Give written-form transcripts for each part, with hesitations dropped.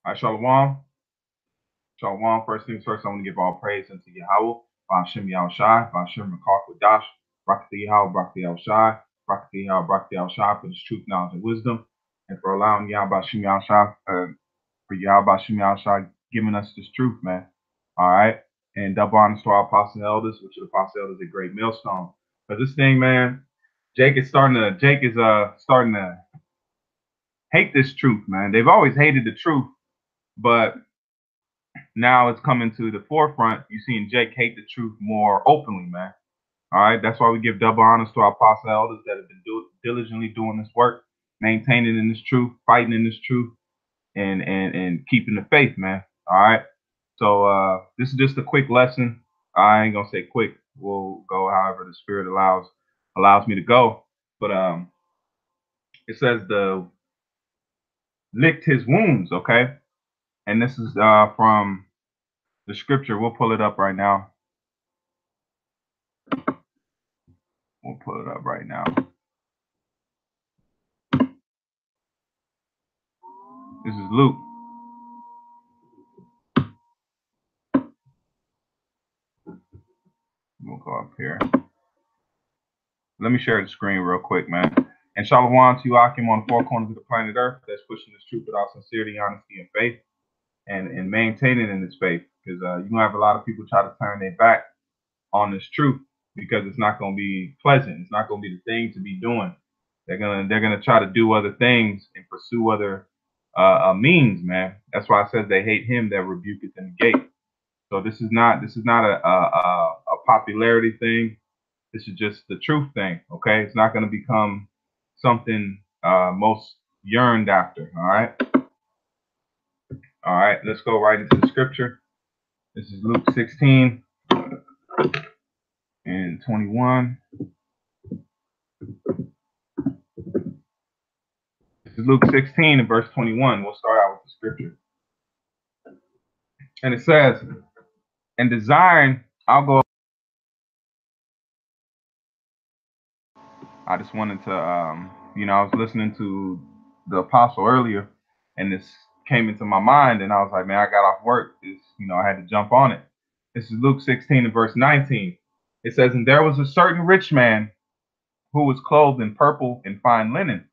All right, Shalom. Shalom. First things first, I want to give all praise unto Yahweh, Ba'ashem Yahushai, Ba'ashem Makar Kodash, Brakati Yahweh, Brakati Yahushai, Brakati Yahweh, Brakati Yahushai for this truth, knowledge, and wisdom, and for allowing Yahweh Ba'ashem Yahushai, for Yahweh Ba'ashem Yahushai giving us this truth, man. All right. And double honors to our apostle and elders, which are the apostle elders a great millstone. But this thing, man, Jake is starting to hate this truth, man. They've always hated the truth, but now it's coming to the forefront. You're seeing Jake hate the truth more openly, man. All right, that's why we give double honors to our apostle elders that have been diligently doing this work, maintaining in this truth, fighting in this truth, and keeping the faith, man. All right. So this is just a quick lesson. I ain't gonna say quick. We'll go however the spirit allows me to go. But it says the licked his wounds, okay? And this is from the scripture. We'll pull it up right now. We'll pull it up right now. This is Luke. We'll go up here. Let me share the screen real quick, man. And shalom to you, Akim, on the four corners of the planet Earth that's pushing this truth without sincerity, honesty, and faith, and maintaining in this faith. Because you're going to have a lot of people try to turn their back on this truth because it's not going to be pleasant. It's not going to be the thing to be doing. They're gonna try to do other things and pursue other means, man. That's why I said they hate him that rebuketh in the gate. So this is not a popularity thing. This is just the truth thing, okay? It's not going to become something most yearned after, all right? All right, let's go right into the scripture. This is Luke 16 and 21. This is Luke 16 and verse 21. We'll start out with the scripture. And it says, and desiring, I'll go. I just wanted to, I was listening to the apostle earlier, and this came into my mind, and I was like, man, I got off work. I had to jump on it. This is Luke 16 and verse 19. It says, and there was a certain rich man who was clothed in purple and fine linen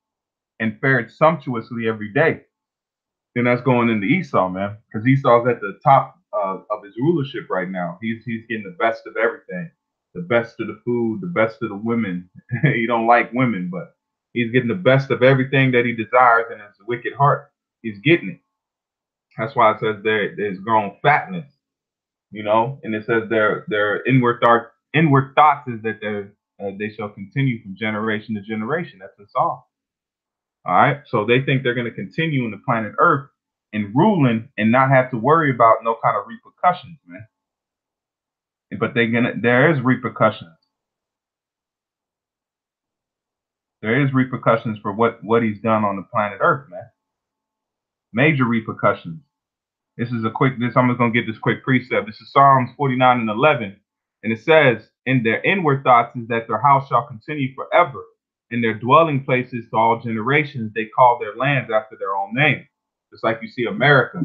and fared sumptuously every day. And that's going into Esau, man, because Esau's at the top of his rulership right now. He's getting the best of everything. The best of the food, the best of the women. He don't like women, but he's getting the best of everything that he desires in his wicked heart. He's getting it. That's why it says there's grown fatness, and it says their inward thoughts is that they shall continue from generation to generation. That's in Psalm. All right, so they think they're going to continue on the planet Earth and ruling and not have to worry about no kind of repercussions, man. But there is repercussions. There is repercussions for what he's done on the planet Earth, man. Major repercussions. I'm just gonna get this quick precept. This is Psalms 49 and 11, and it says, "In their inward thoughts is that their house shall continue forever. In their dwelling places to all generations, they call their lands after their own name." Just like you see America.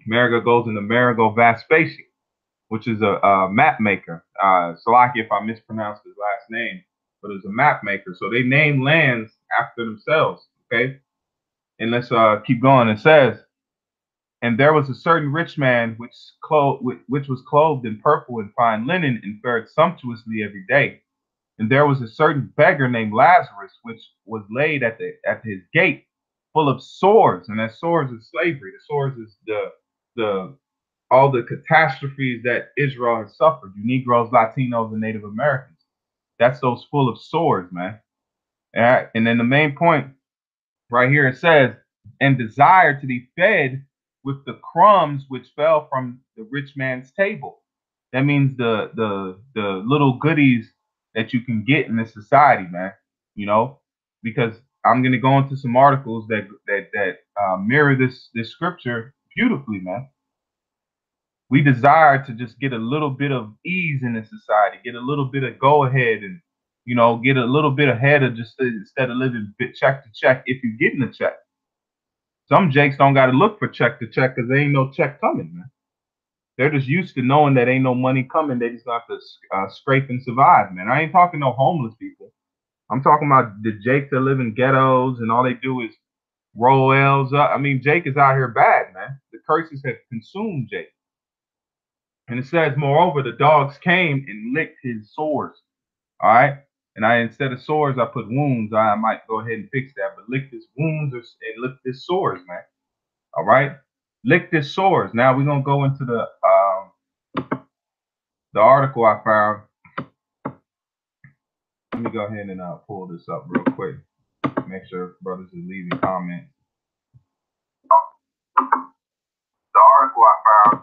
America goes in the Amerigo Vespucci, which is a map maker. Salaki if I mispronounced his last name, but it was a map maker. So they name lands after themselves, okay? And let's keep going. It says, and there was a certain rich man which was clothed in purple and fine linen and fared sumptuously every day. And there was a certain beggar named Lazarus, which was laid at his gate, full of sores. And that sores is slavery. The sores is the all the catastrophes that Israel has suffered. You Negroes, Latinos, and Native Americans. That's those full of sores, man. All right. And then the main point right here, it says, and desired to be fed with the crumbs which fell from the rich man's table. That means the little goodies that you can get in this society, man. Because I'm gonna go into some articles that mirror this scripture beautifully, man. We desire to just get a little bit of ease in this society, get a little bit of go ahead, and get a little bit ahead of just instead of living check to check if you're getting a check. Some Jakes don't got to look for check to check because there ain't no check coming, man. They're just used to knowing that ain't no money coming. They just have to scrape and survive, man. I ain't talking no homeless people. I'm talking about the Jakes that live in ghettos and all they do is roll L's up. I mean, Jake is out here bad, man. The curses have consumed Jake. And it says, moreover, the dogs came and licked his sores. All right. And instead of sores, I put wounds. I might go ahead and fix that, but licked his wounds and licked his sores, man. All right. Licked his sores. Now we're gonna go into the article I found. Let me go ahead and pull this up real quick. Make sure brothers are leaving comments. The article I found,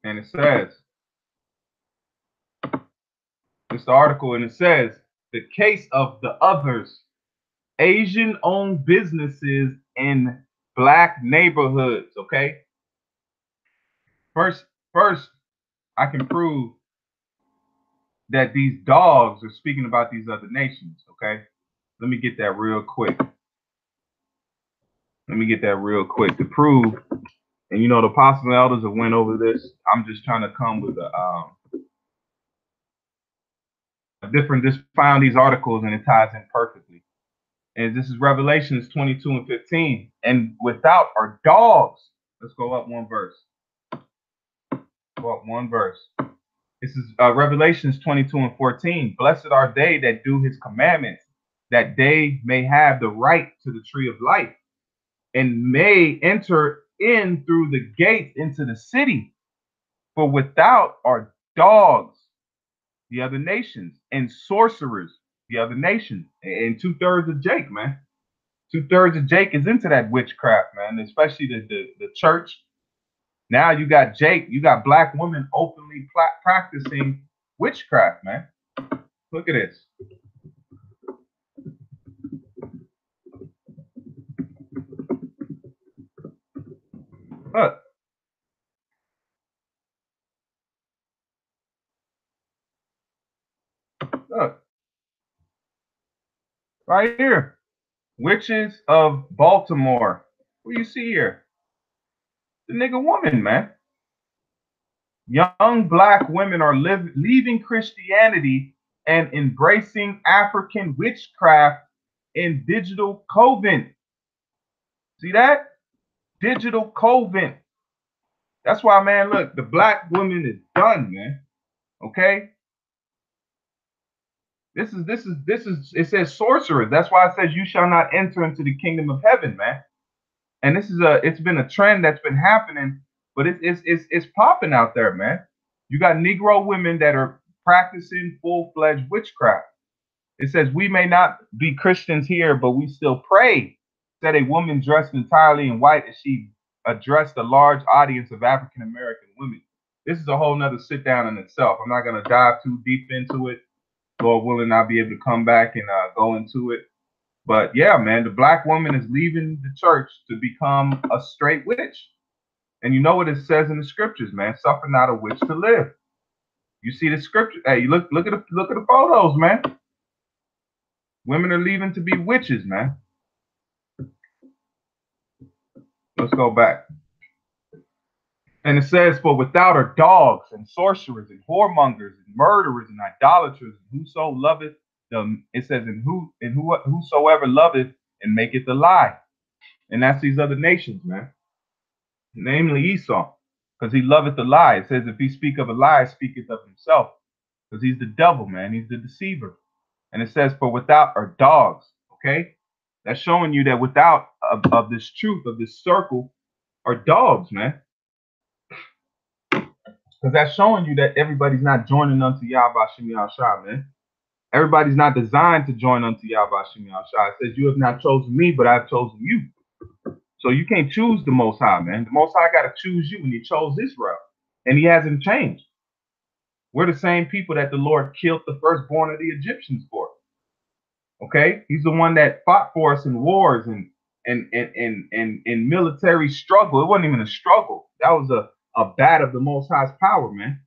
and it says, it's the article, and it says, the case of the others, Asian-owned businesses in black neighborhoods. Okay. First, I can prove that these dogs are speaking about these other nations. Okay. Let me get that real quick. To prove. And you know, the apostles and elders have went over this. I'm just trying to come with a different, just found these articles and it ties in perfectly. And this is Revelations 22 and 15. And without are dogs. Let's go up one verse. This is Revelations 22 and 14. Blessed are they that do his commandments, that they may have the right to the tree of life and may enter in through the gate into the city. For without are dogs, the other nations, and sorcerers, the other nations, and 2/3 of Jake, man. 2/3 of Jake is into that witchcraft, man, especially the church. Now you got Jake, you got black women openly practicing witchcraft, man. Look at this. Look. Look. Right here. Witches of Baltimore. What do you see here? The nigga woman, man. Young black women are leaving Christianity and embracing African witchcraft in digital coven. See that? Digital coven. That's why, man, look, the black woman is done, man. Okay? This is, it says sorcerers. That's why it says you shall not enter into the kingdom of heaven, man. And this is it's been a trend that's been happening, but it's popping out there, man. You got Negro women that are practicing full-fledged witchcraft. It says we may not be Christians here, but we still pray. Said a woman dressed entirely in white as she addressed a large audience of African American women. This is a whole nother sit down in itself. I'm not going to dive too deep into it. Lord willing, I'll be able to come back and go into it. But yeah, man, the black woman is leaving the church to become a straight witch. And you know what it says in the scriptures, man? Suffer not a witch to live. You see the scripture. Hey, look at the photos, man. Women are leaving to be witches, man. Let's go back. And it says, for without are dogs and sorcerers and whoremongers and murderers and idolaters, and whoso loveth them. It says, whosoever loveth and maketh a lie. And that's these other nations, man. Namely Esau, because he loveth the lie. It says, if he speak of a lie, speaketh of himself, because he's the devil, man. He's the deceiver. And it says, for without are dogs. Okay, that's showing you that without of this truth of this circle are dogs, man. Because that's showing you that everybody's not joining unto Yahweh Shem Yahshua, man. Everybody's not designed to join unto Yahweh Shem Yahshua. It says, you have not chosen me, but I've chosen you. So you can't choose the Most High, man. The Most High got to choose you, and he chose Israel. And he hasn't changed. We're the same people that the Lord killed the firstborn of the Egyptians for. Okay? He's the one that fought for us in wars and military struggle. It wasn't even a struggle. That was a bat of the Most High's power, man.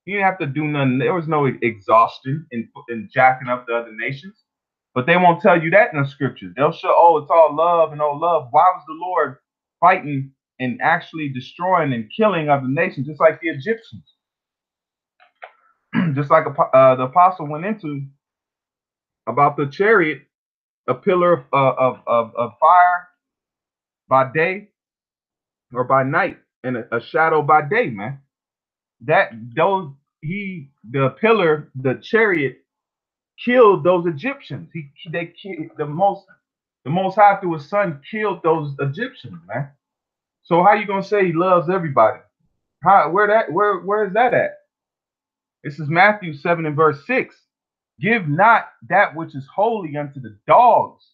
He didn't have to do nothing. There was no exhaustion in jacking up the other nations. But they won't tell you that in the scriptures. They'll show, oh, it's all love and oh, love. Why was the Lord fighting and actually destroying and killing other nations, just like the Egyptians? Just like the apostle went into about the chariot, a pillar of fire by day or by night, and a shadow by day, man. The pillar, the chariot, killed those Egyptians. They killed the Most High through His Son killed those Egyptians, man. So how you gonna say He loves everybody? Where is that at? This is Matthew 7 and verse 6. Give not that which is holy unto the dogs,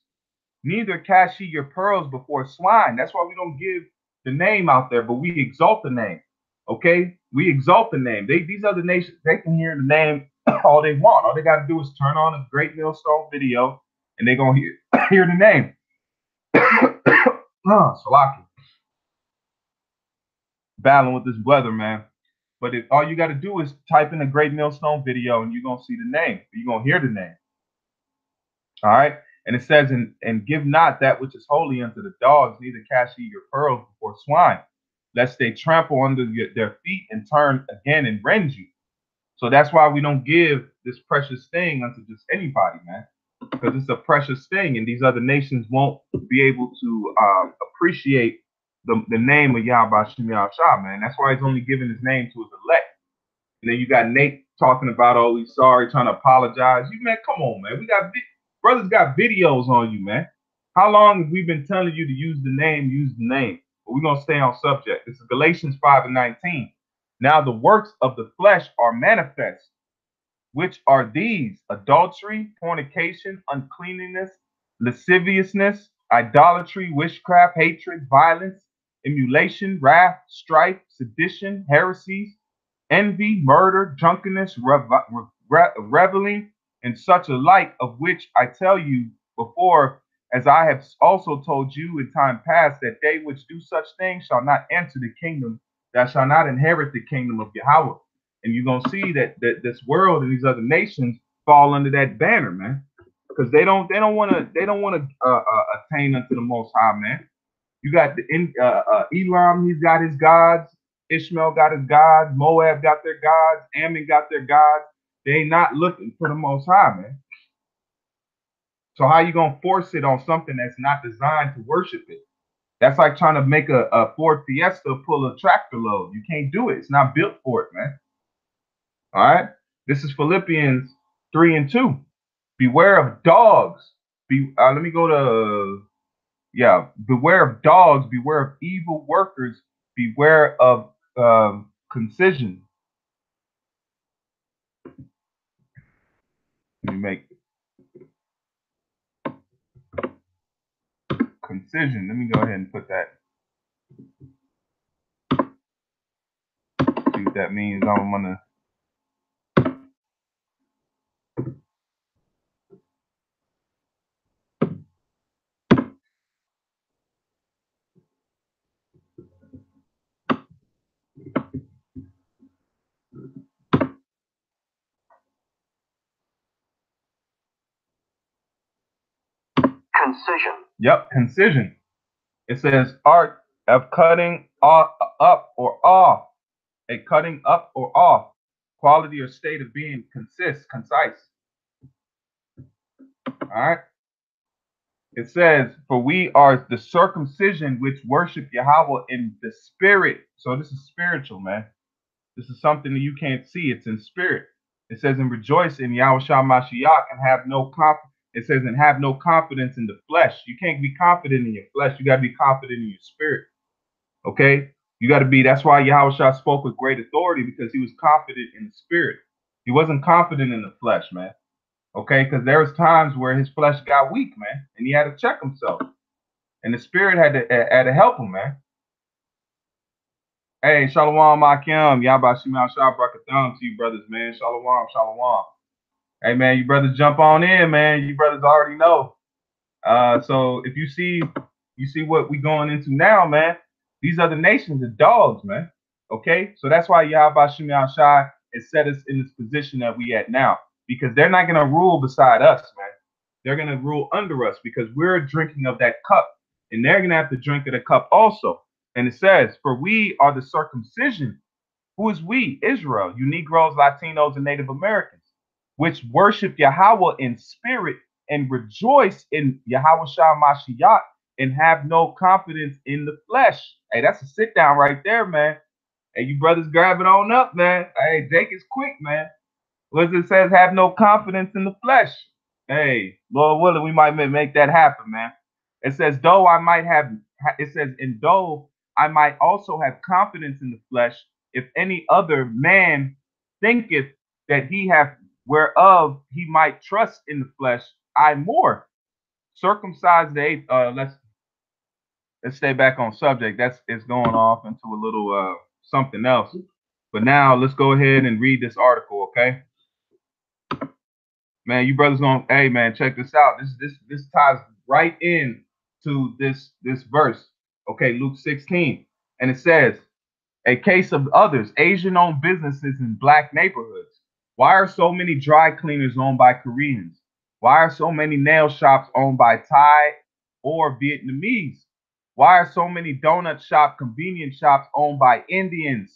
neither cast ye your pearls before swine. That's why we don't give the name out there, but we exalt the name. Okay? We exalt the name. These other nations, they can hear the name all they want. All they got to do is turn on a Great Millstone video, and they're going to hear the name. Salaki. Battling with this weather, man. But all you got to do is type in a Great Millstone video, and you're going to see the name. You're going to hear the name. All right? And it says, and give not that which is holy unto the dogs, neither cast ye your pearls before swine, lest they trample under their feet and turn again and rend you. So that's why we don't give this precious thing unto just anybody, man, because it's a precious thing, and these other nations won't be able to appreciate the name of Yahweh Shem Yahshua, man. That's why He's only giving His name to His elect. And then you got Nate talking about, oh, he's sorry, trying to apologize. You, man, come on, man. Brothers got videos on you, man. How long have we been telling you to use the name, use the name? But we're going to stay on subject. This is Galatians 5 and 19. Now the works of the flesh are manifest, which are these: adultery, fornication, uncleanness, lasciviousness, idolatry, witchcraft, hatred, violence, emulation, wrath, strife, sedition, heresies, envy, murder, drunkenness, reveling, and such a like, of which I tell you before, as I have also told you in time past, that they which do such things shall not enter the kingdom, that shall not inherit the kingdom of Yahweh. And you're gonna see that this world and these other nations fall under that banner, man, because they don't want to attain unto the Most High, man. You got Elam, he's got his gods. Ishmael got his gods. Moab got their gods. Ammon got their gods. They ain't not looking for the Most High, man. So how you gonna force it on something that's not designed to worship it? That's like trying to make a Ford Fiesta pull a tractor load. You can't do it. It's not built for it, man. All right. This is Philippians 3 and 2. Beware of dogs. Let me go to beware of dogs, beware of evil workers, beware of concision. Let me make concision. Let me go ahead and put that. See what that means. I'm gonna. Concision. Yep, concision. It says art of cutting up or off, a cutting up or off, quality or state of being concise. All right. It says, for we are the circumcision which worship Yahweh in the spirit. So this is spiritual, man. This is something that you can't see. It's in spirit. It says, and rejoice in Yahweh Shah Mashiach, and have no confidence. It says, and have no confidence in the flesh. You can't be confident in your flesh. You got to be confident in your spirit. Okay? You got to be, that's why Yahweh Shah spoke with great authority, because he was confident in the spirit. He wasn't confident in the flesh, man. Okay? Because there was times where his flesh got weak, man, and he had to check himself. And the spirit had to help him, man. Hey, Shalom, Akim. Yahba Shemel Shah Brakatham to you brothers, man. Shalom, shalom. Hey, man, you brothers jump on in, man. You brothers already know. So if you see what we going into now, man, these other nations are dogs, man. Okay? So that's why Yahba Shemel Shah has set us in this position that we at now. Because they're not going to rule beside us, man. They're going to rule under us because we're drinking of that cup, and they're going to have to drink of the cup also. And it says, "For we are the circumcision." Who is we? Israel, you Negroes, Latinos, and Native Americans, which worship Yahweh in spirit and rejoice in Yahweh Shah Mashiach and have no confidence in the flesh. Hey, that's a sit down right there, man. Hey, you brothers grab it on up, man. Hey, Jake is quick, man. What it says, have no confidence in the flesh. Hey, Lord willing, we might make that happen, man. It says, though I might have, it says, and though I might also have confidence in the flesh, if any other man thinketh that he hath whereof he might trust in the flesh, I more circumcised the eighth. Let's stay back on subject. That's it's going off into a little something else. But now let's go ahead and read this article, okay? Man, you brothers gonna, hey man, check this out. This ties right in to this verse. Okay, Luke 16. And it says, a case of others, Asian-owned businesses in black neighborhoods. Why are so many dry cleaners owned by Koreans? Why are so many nail shops owned by Thai or Vietnamese? Why are so many donut shop, convenience shops owned by Indians?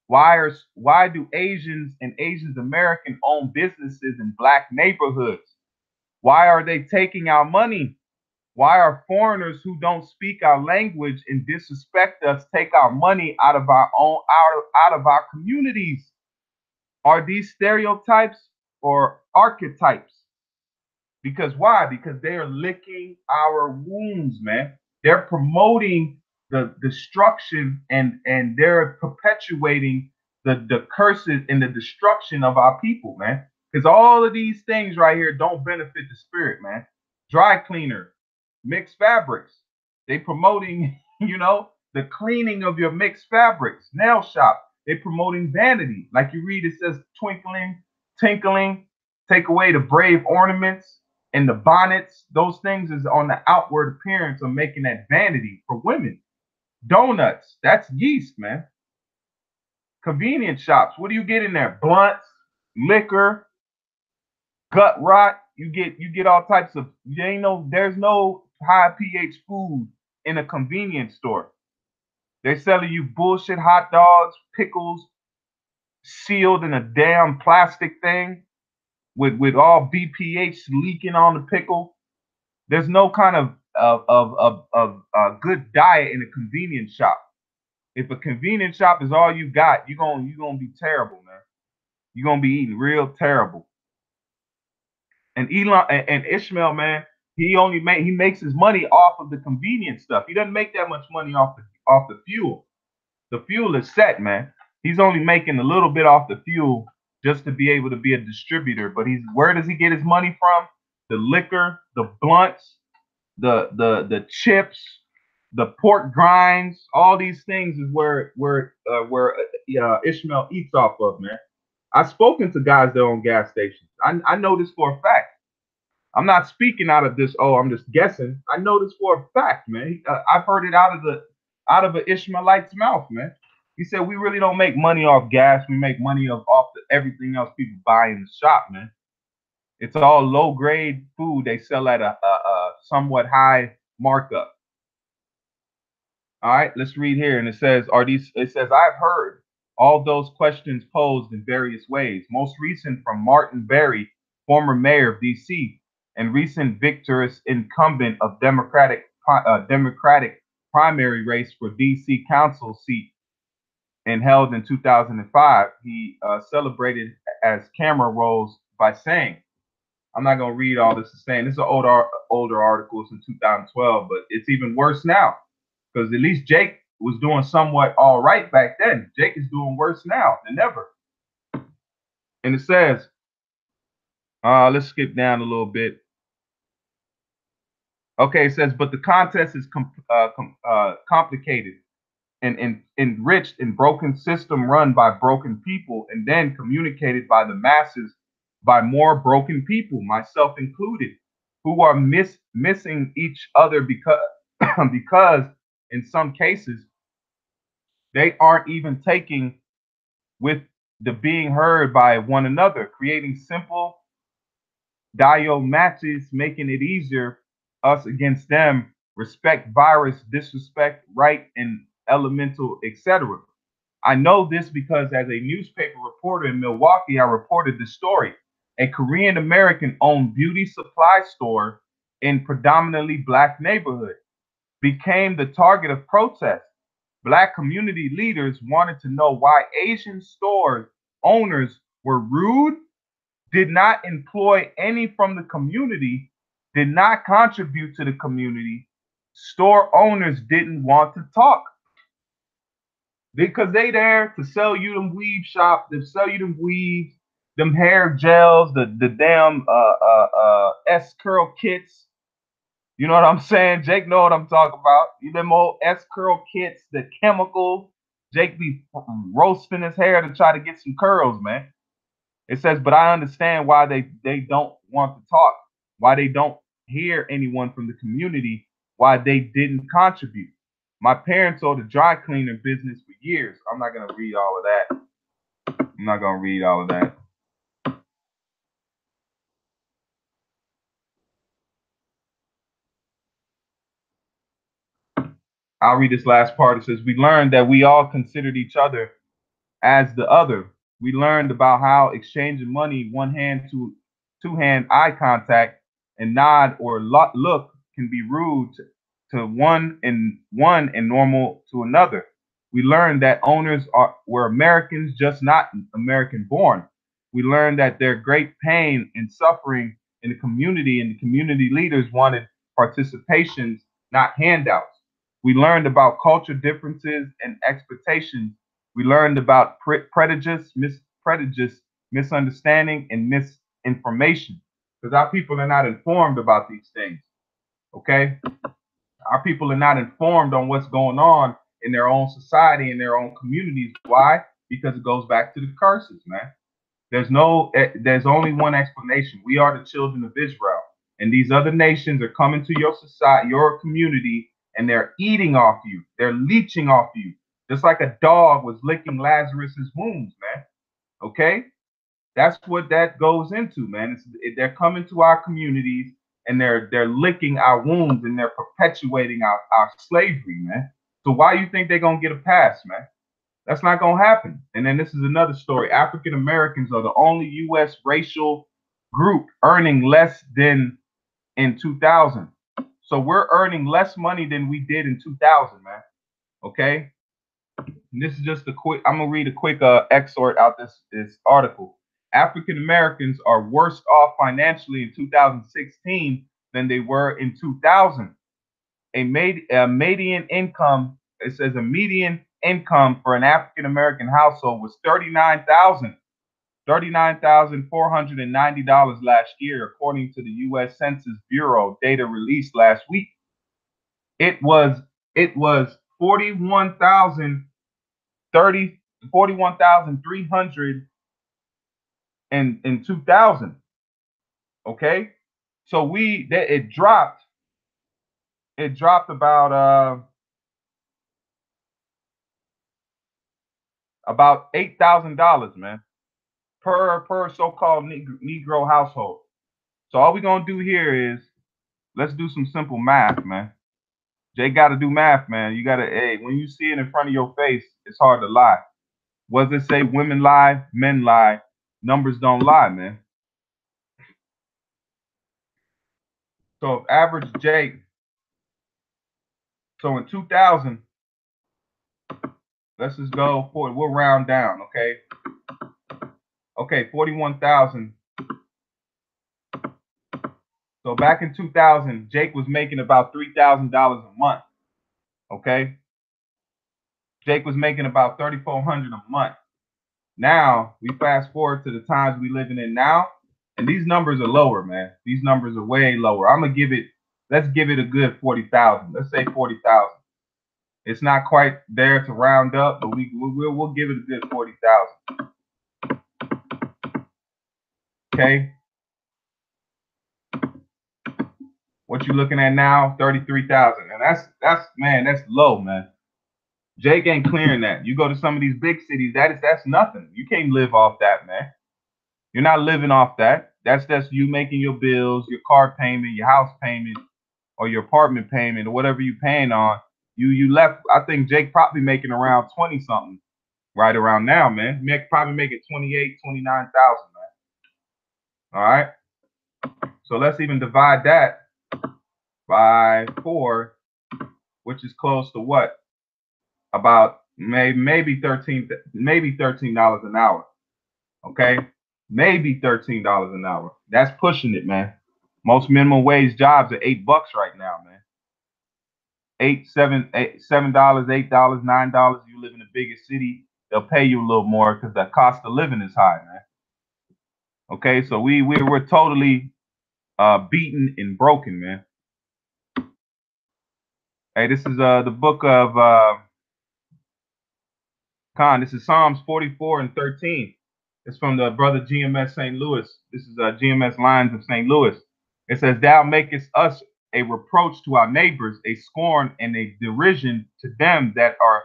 Why do Asians and Asian American own businesses in black neighborhoods? Why are they taking our money? Why are foreigners who don't speak our language and disrespect us take our money out of our communities? Are these stereotypes or archetypes? Because why? Because they are licking our wounds, man. They're promoting the destruction and they're perpetuating the curses and the destruction of our people, man. Because all of these things right here don't benefit the spirit, man. Dry cleaner, mixed fabrics. They promoting, the cleaning of your mixed fabrics. Nail shop. They promoting vanity. Like you read, it says twinkling, tinkling, take away the brave ornaments and the bonnets. Those things is on the outward appearance of making that vanity for women. Donuts, that's yeast, man. Convenience shops, what do you get in there? Blunts, liquor, gut rot. You get all types of, there's no high pH food in a convenience store. They're selling you bullshit hot dogs, pickles, sealed in a damn plastic thing with all BPH leaking on the pickle. There's no kind of good diet in a convenience shop. If a convenience shop is all you got, you're gonna be terrible, man. You're gonna be eating real terrible. And Elon and Ishmael, man, he makes his money off of the convenience stuff. He doesn't make that much money off the fuel. The fuel is set, man. He's only making a little bit off the fuel just to be able to be a distributor. But where does he get his money from? The liquor, the blunts, the chips, the pork grinds, all these things is where Ishmael eats off of, man. I've spoken to guys that own gas stations. I know this for a fact. I'm not speaking out of this. Oh, I'm just guessing. I know this for a fact, man. I've heard it out of an Ishmaelite's mouth, man. He said we really don't make money off gas. We make money off everything else people buy in the shop, man. It's all low grade food they sell at a somewhat high markup. All right, let's read here. And it says, I've heard all those questions posed in various ways. Most recent from Martin Berry, former mayor of DC, and recent victorious incumbent of Democratic primary race for DC council seat and held in 2005. He celebrated as camera rolls by saying, I'm not going to read all this. Saying this is an older article. It's in 2012, but it's even worse now because at least Jake was doing somewhat all right back then. Jake is doing worse now than ever. And it says, let's skip down a little bit. Okay, it says, but the contest is complicated and enriched in broken system run by broken people and then communicated by the masses by more broken people, myself included, who are missing each other because because in some cases they aren't even taking with the being heard by one another, creating simple Dio matches, making it easier us against them, respect virus, disrespect right and elemental, etc. I know this because as a newspaper reporter in Milwaukee, I reported this story. A Korean American owned beauty supply store in predominantly black neighborhood became the target of protests. Black community leaders wanted to know why Asian store owners were rude, did not employ any from the community, did not contribute to the community. Store owners didn't want to talk because they there to sell you them weave shop, to sell you them weaves, them hair gels, the damn S curl kits. You know what I'm saying? Jake know what I'm talking about. You them old S curl kits, the chemical. Jake be roasting his hair to try to get some curls, man. It says, but I understand why they don't want to talk, why they don't hear anyone from the community, why they didn't contribute. My parents owned a dry cleaner business for years. I'm not gonna read all of that. I'm not gonna read all of that. I'll read this last part. It says, we learned that we all considered each other as the other. We learned about how exchanging money, one hand to two hand eye contact, and nod or look can be rude to one and normal to another. We learned that owners were Americans, just not American born. We learned that their great pain and suffering in the community and the community leaders wanted participations, not handouts. We learned about culture differences and expectations. We learned about prejudice, misunderstanding, and misinformation. Because our people are not informed about these things. Okay? Our people are not informed on what's going on in their own society, in their own communities. Why? Because it goes back to the curses, man. There's only one explanation. We are the children of Israel. And these other nations are coming to your society, your community, and they're eating off you. They're leeching off you. Just like a dog was licking Lazarus's wounds, man. Okay? That's what that goes into, man. They're coming to our communities and they're licking our wounds and they're perpetuating our slavery, man. So why you think they're gonna get a pass, man? That's not gonna happen. And then this is another story. African Americans are the only U.S. racial group earning less than in 2000. So we're earning less money than we did in 2000, man. Okay. And this is just a quick. I'm gonna read a quick excerpt out this article. African Americans are worse off financially in 2016 than they were in 2000. A median income. It says a median income for an African American household was $39,490 last year, according to the U.S. Census Bureau data released last week. It was 41,300 in 2000. Okay, so it dropped about $8,000, man, per so-called Negro household. So all we're gonna do here is let's do some simple math, man. Jay got to do math, man. You gotta, hey, when you see it in front of your face, it's hard to lie. What does it say? Women lie, men lie, numbers don't lie, man. So average Jake. So in 2000, let's just go for it. We'll round down, okay? Okay, 41,000. So back in 2000, Jake was making about $3,000 a month. Okay, Jake was making about $3,400 a month. Now we fast forward to the times we living in now, and these numbers are lower, man. These numbers are way lower. I'm gonna give it. Let's give it a good 40,000. Let's say 40,000. It's not quite there to round up, but we'll give it a good 40,000. Okay. What you looking at now? 33,000, and that's low, man. Jake ain't clearing that. You go to some of these big cities, that's nothing. You can't live off that, man. You're not living off that. That's you making your bills, your car payment, your house payment, or your apartment payment, or whatever you paying on. You left. I think Jake probably making around 20 something right around now, man. Probably making 28, 29,000, man. All right. So let's even divide that by 4, which is close to what? About maybe $13 an hour. Okay, maybe $13 an hour. That's pushing it, man. Most minimum wage jobs are $8 right now, man. $7, $8, $9. You live in the biggest city, they'll pay you a little more because the cost of living is high, man. Okay, so we're totally beaten and broken, man. Hey, this is the book of Khan. This is Psalms 44 and 13. It's from the brother GMS St. Louis. This is GMS Lines of St. Louis. It says, "Thou makest us a reproach to our neighbors, a scorn and a derision to them that are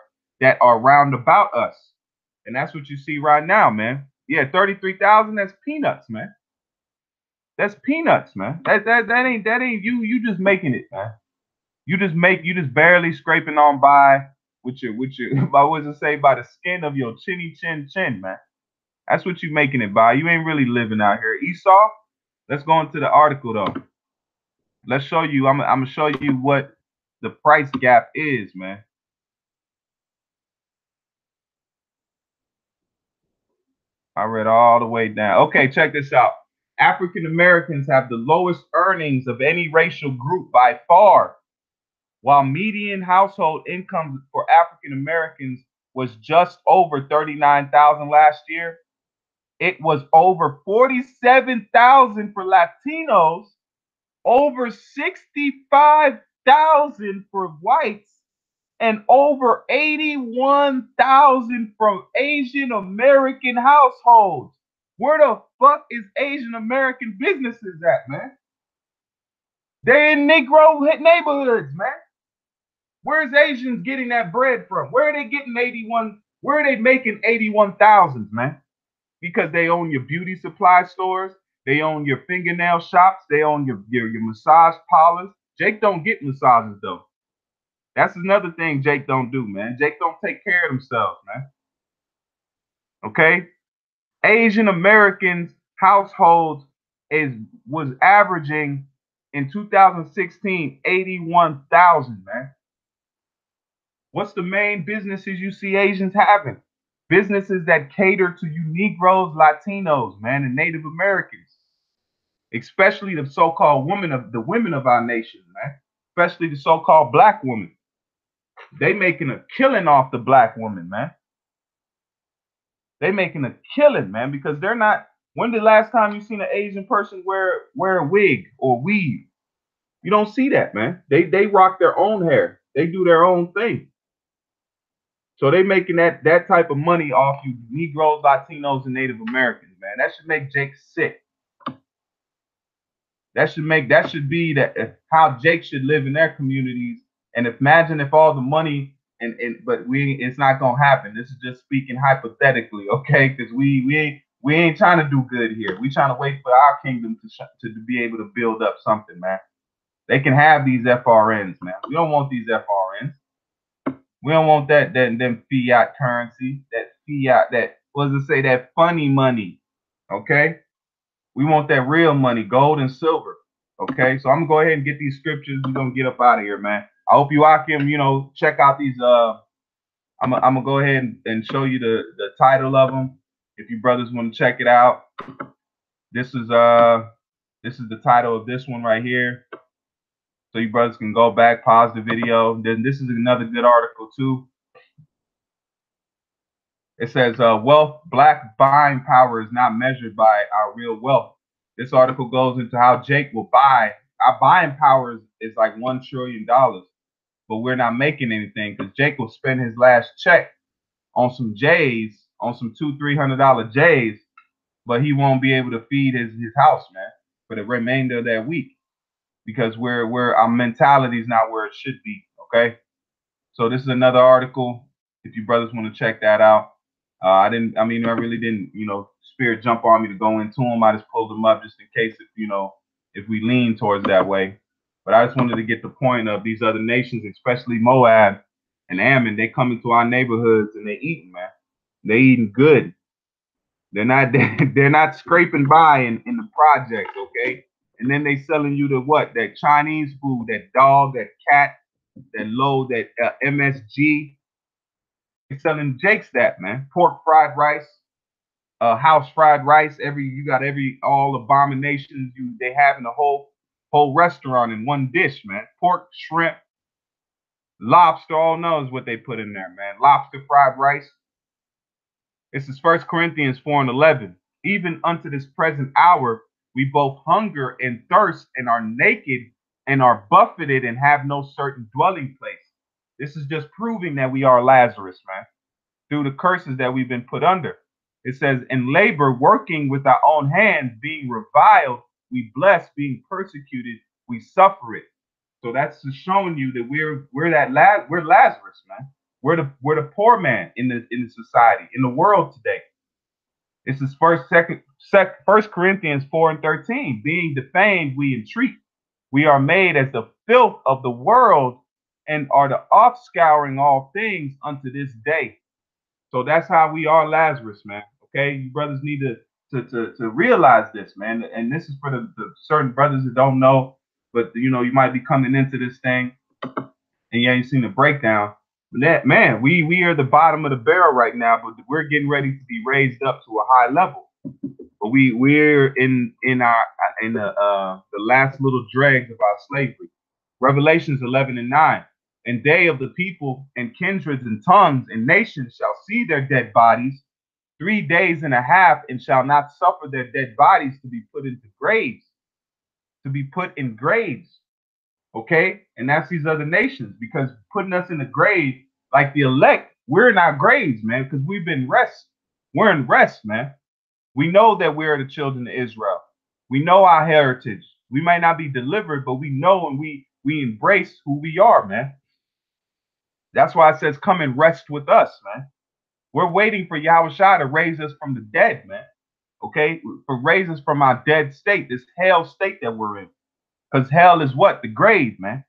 round about us." And that's what you see right now, man. Yeah, 33,000. That's peanuts, man. That's peanuts, man. That ain't you. You just making it, man. You just barely scraping on by with your I was say by the skin of your chinny chin, man. That's what you making it by. You ain't really living out here. Esau, let's go into the article though. Let's show you. I'm gonna show you what the price gap is, man. I read all the way down. Okay, check this out. African Americans have the lowest earnings of any racial group by far. While median household income for African Americans was just over 39,000 last year, it was over 47,000 for Latinos, over 65,000 for whites, and over 81,000 from Asian American households. Where the fuck is Asian American businesses at, man? They're in Negro neighborhoods, man. Where's Asians getting that bread from? Where are they getting 81? Where are they making 81,000, man? Because they own your beauty supply stores, they own your fingernail shops, they own your massage parlors. Jake don't get massages though. That's another thing Jake don't do, man. Jake don't take care of themselves, man. Okay? Asian Americans households was averaging in 2016 81,000, man. What's the main businesses you see Asians having? Businesses that cater to you Negroes, Latinos, man, and Native Americans, especially the so-called women of our nation, man. Especially the so-called black women. They making a killing off the black woman, man. They making a killing, man, because they're not. When the last time you seen an Asian person wear a wig or weave? You don't see that, man. They rock their own hair. They do their own thing. So they making that type of money off you Negroes, Latinos, and Native Americans, man. That should make Jake sick. That should be how Jake should live in their communities. And imagine if all the money but it's not gonna happen. This is just speaking hypothetically, okay? Because we ain't trying to do good here. We trying to wait for our kingdom to be able to build up something, man. They can have these FRNs, man. We don't want these FRNs. We don't want them fiat currency, what does it say, that funny money, okay? We want that real money, gold and silver, okay? So I'm gonna go ahead and get these scriptures. We're gonna get up out of here, man. I hope you Akim, check out these. I'm gonna go ahead and show you the title of them. If you brothers want to check it out, this is the title of this one right here. So you brothers can go back, pause the video. Then this is another good article too. It says, black buying power is not measured by our real wealth. This article goes into how Jake will buy. Our buying power is like $1 trillion, but we're not making anything because Jake will spend his last check on some J's, on some $200-300 J's, but he won't be able to feed his house, man, for the remainder of that week because our mentality is not where it should be. Okay, so this is another article. If you brothers want to check that out. I really didn't, spirit jump on me to go into them. I just pulled them up just in case if we lean towards that way. But I just wanted to get the point of these other nations, especially Moab and Ammon. They come into our neighborhoods and they eating, man. They eating good. They're not they're not scraping by in the projects, okay? And then they selling you the what? That Chinese food, that dog, that cat, that low, that MSG. They're selling Jake's that, man. Pork fried rice, house fried rice. You got all abominations they have in the whole restaurant in one dish, man. Pork, shrimp, lobster. All knows what they put in there, man. Lobster fried rice. This is 1 Corinthians 4:11. Even unto this present hour, we both hunger and thirst and are naked and are buffeted and have no certain dwelling place. This is just proving that we are Lazarus, man, through the curses that we've been put under. It says, in labor, working with our own hands, being reviled, we bless, being persecuted, we suffer it. So that's just showing you that we're Lazarus, man. We're the poor man in the society, in the world today. This is First Corinthians 4:13. Being defamed, we entreat. We are made as the filth of the world and are the offscouring all things unto this day. So that's how we are Lazarus, man. Okay, you brothers need to realize this, man. And this is for the certain brothers that don't know, but you might be coming into this thing and you ain't seen the breakdown. That man, we are the bottom of the barrel right now, but we're getting ready to be raised up to a high level. But we're in the last little dregs of our slavery. Revelations 11:9. And they of the people and kindreds and tongues and nations shall see their dead bodies 3 days and a half, and shall not suffer their dead bodies to be put into graves, to be put in graves. Okay, and that's these other nations, because putting us in the grave like the elect, we're in our graves, man, because we've been rest. We're in rest, man. We know that we're the children of Israel. We know our heritage. We might not be delivered, but we know and we embrace who we are, man. That's why it says, come and rest with us, man. We're waiting for Yahushua to raise us from the dead, man. Okay, for raise us from our dead state, this hell state that we're in. Because hell is what? The grave, man.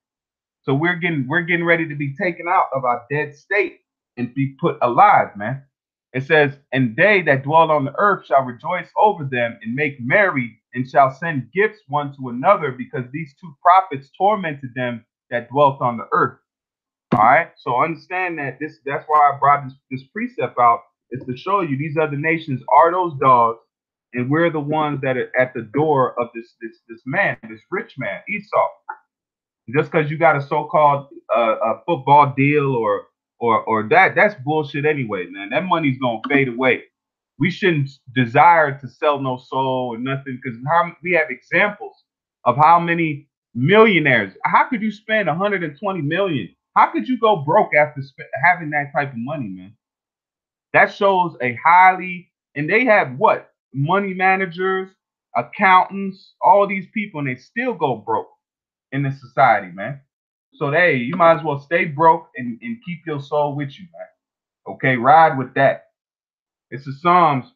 So we're getting ready to be taken out of our dead state and be put alive, man. It says, and they that dwell on the earth shall rejoice over them and make merry, and shall send gifts one to another, because these two prophets tormented them that dwelt on the earth. All right. So understand that that's why I brought this precept out, is to show you these other nations are those dogs, and we're the ones that are at the door of this man, this rich man, Esau. Just because you got a so-called a football deal or that's bullshit anyway, man. That money's gonna fade away. We shouldn't desire to sell no soul or nothing, because we have examples of how many millionaires. How could you spend 120 million? How could you go broke after having that type of money, man? That shows a highly, and they have what? Money managers, accountants, all these people, and they still go broke in this society, man. So hey, you might as well stay broke and keep your soul with you, man. Okay, ride with that. It's the Psalms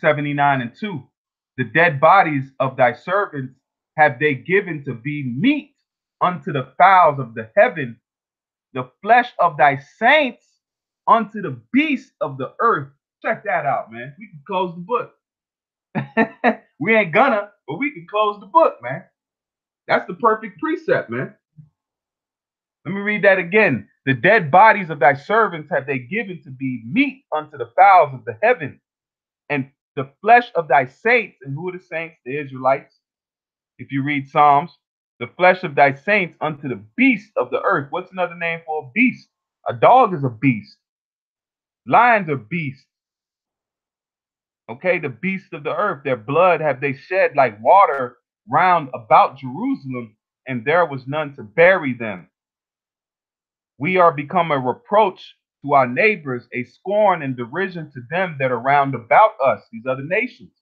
79:2. The dead bodies of thy servants have they given to be meat unto the fowls of the heaven, the flesh of thy saints unto the beasts of the earth. Check that out, man. We can close the book. We ain't gonna, but we can close the book, man. That's the perfect precept, man. Let me read that again. The dead bodies of thy servants have they given to be meat unto the fowls of the heaven, and the flesh of thy saints. And who are the saints? The Israelites. If you read Psalms, the flesh of thy saints unto the beast of the earth. What's another name for a beast? A dog is a beast. Lions are beasts. Okay, the beasts of the earth. Their blood have they shed like water round about Jerusalem, and there was none to bury them. We are become a reproach to our neighbors, a scorn and derision to them that are round about us, these other nations.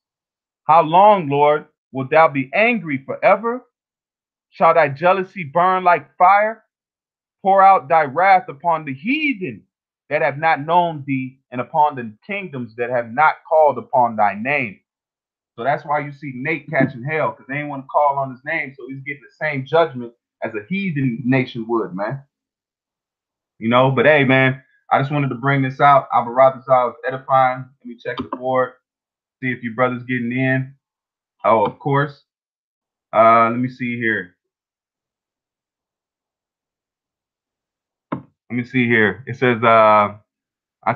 How long, Lord, wilt thou be angry forever? Shall thy jealousy burn like fire? Pour out thy wrath upon the heathen that have not known thee, and upon the kingdoms that have not called upon thy name. So that's why you see Nate catching hell, because they ain't want to call on his name, so he's getting the same judgment as a heathen nation would, man. You know, but hey, man, I just wanted to bring this out. Abaratazar was edifying. Let me check the board, see if you brothers getting in. Oh, of course. Let me see here. Let me see here. It says, I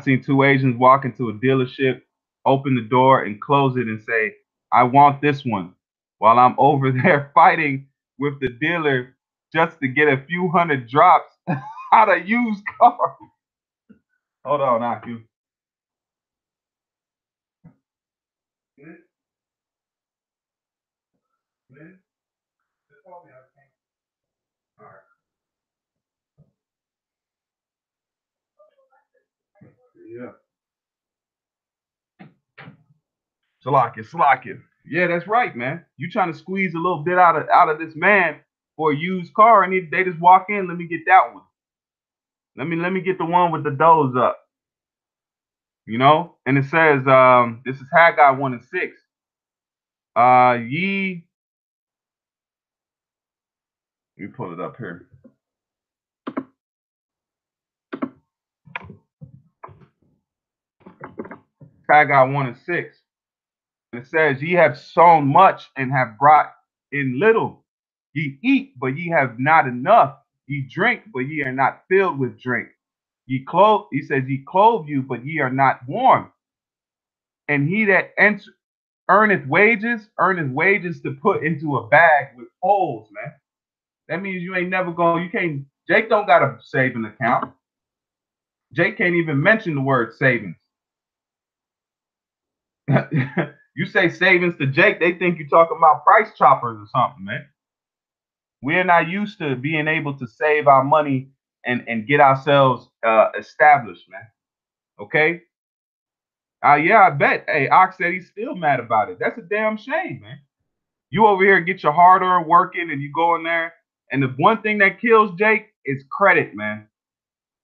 seen two Asians walk into a dealership, open the door and close it and say, I want this one, while I'm over there fighting with the dealer just to get a few hundred drops out of used car. Hold on, Aku. All right. Yeah. Salakia. Yeah, that's right, man. You trying to squeeze a little bit out of this man for a used car, and they just walk in. Let me get that one. Let me get the one with the doors up. You know, and it says, this is Haggai 1:6. Ye. Let me pull it up here. Haggai 1:6. And it says, ye have sown much and have brought in little. Ye eat, but ye have not enough. Ye drink, but ye are not filled with drink. Ye clothe, he says, ye clothe you, but ye are not warm. And he that earneth wages to put into a bag with holes, man. That means you ain't never going, you can't, Jake don't got a saving account. Jake can't even mention the word savings. You say savings to Jake, they think you're talking about price choppers or something, man. We're not used to being able to save our money and get ourselves established, man. Okay? Yeah, I bet. Hey, Ox said he's still mad about it. That's a damn shame, man. You over here get your hard earned working and you go in there. And the one thing that kills Jake is credit, man.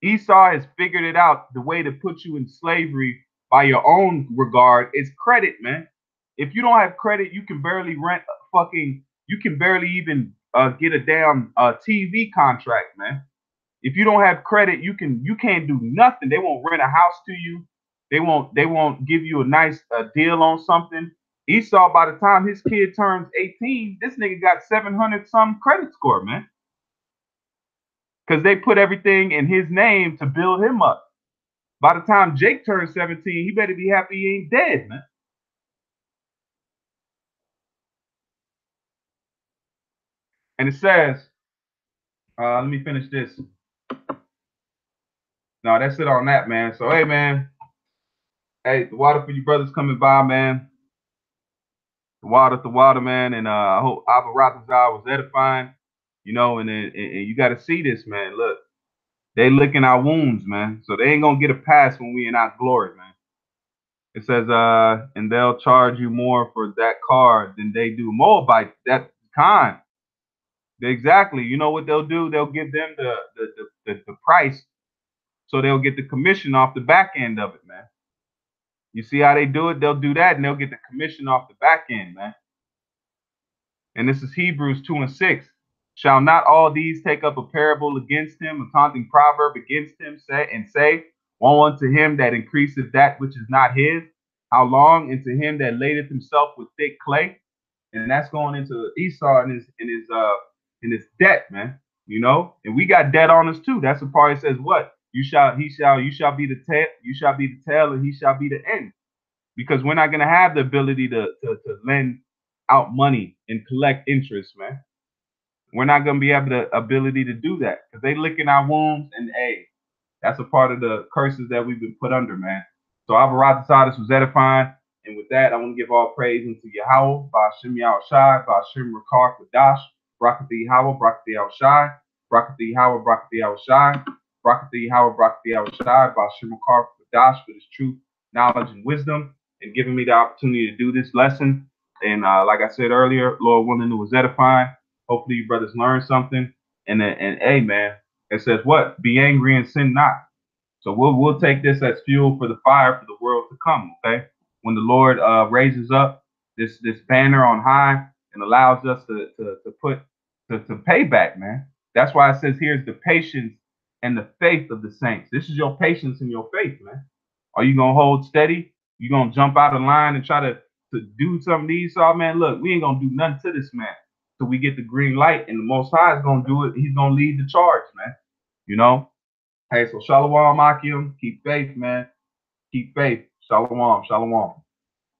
Esau has figured it out. The way to put you in slavery by your own regard is credit, man. If you don't have credit, you can barely rent you can barely even get a damn TV contract, man. If you don't have credit, you can't do nothing. They won't rent a house to you. They won't give you a nice deal on something. Esau, by the time his kid turns 18, this nigga got 700 some credit score, man. Because they put everything in his name to build him up. By the time Jake turns 17, he better be happy he ain't dead, man. And it says, let me finish this. No, that's it on that, man. So, hey, man. Hey, the water for you brothers coming by, man. The water, man. And I hope Abaratazar was edifying, you know, and you got to see this, man. Look, they licking our wounds, man. So they ain't going to get a pass when we in our glory, man. It says, and they'll charge you more for that car than they do Moabite. That kind. Exactly. You know what they'll do? They'll give them the price, so they'll get the commission off the back end of it, man. You see how they do it? They'll do that, and they'll get the commission off the back end, man. And this is Hebrews 2:6. Shall not all these take up a parable against him, a taunting proverb against him, say, woe unto him that increaseth that which is not his? How long? Into him that ladeth himself with thick clay? And that's going into Esau and his debt, man. You know, and we got debt on us too. That's the part that says what? You shall be the tail, you shall be the tail, and he shall be the end. Because we're not gonna have the ability to lend out money and collect interest, man. We're not gonna be able to ability to do that because they licking our wounds, and hey, that's a part of the curses that we've been put under, man. So Abaratazar was edifying. And with that, I want to give all praise unto Yahweh, Ba'ashem Yahushai, Ba'ashem Rakar Kadash, Brakati Yahweh, Brakati Yahushai, Brakati Yahweh, Brakati Yahushai, Brakati Yahweh, Brakati Yahushai, Ba'ashem Rakar Kadash for his truth, knowledge, and wisdom, and giving me the opportunity to do this lesson. And like I said earlier, Lord willing, it was edifying. Hopefully you brothers learned something. And hey, man, it says what? Be angry and sin not. So we'll take this as fuel for the fire for the world to come. Okay, when the Lord raises up this banner on high and allows us to pay back, man. That's why it says here's the patience and the faith of the saints. This is your patience and your faith, man. Are you gonna hold steady? You gonna jump out of line and try to do something to Esau, man? Look, we ain't gonna do nothing to this man till we get the green light, and the Most High is gonna do it. He's gonna lead the charge, man. You know. Hey, so Shalom Akim, keep faith, man. Keep faith. Shalom, shalom.